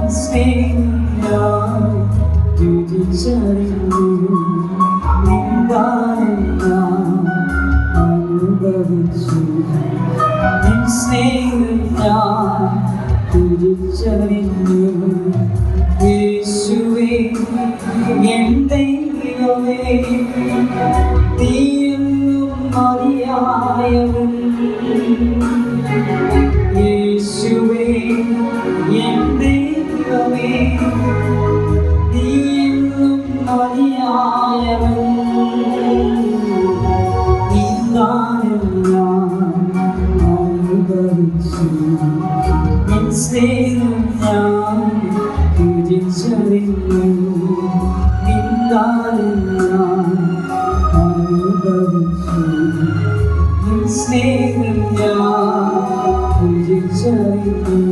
സ്നേഹം ഞാൻ രുചിച്ചറിഞ്ഞു, നിന്ദാനം ഞാൻ അനുഭവിച്ചു. നിൻ സ്നേഹം ഞാൻ രുചിച്ചറിഞ്ഞു. യേശുവേ എൻ ദൈവമേ, നീയെന്നും മതിയായവൻ. യേശുവേ എൻ ദൈവമേ, നീയെന്നും മതിയായവൻ. നിന്ദാനം ഞാൻ അനുഭവിച്ചു. നിൻ സ്നേഹം ഞാൻ രുചിച്ചറിഞ്ഞു. നിന്ദാനം ഞാൻ അനുഭവിച്ചു. നിൻ സ്നേഹം ഞാൻ രുചിച്ചറിഞ്ഞു.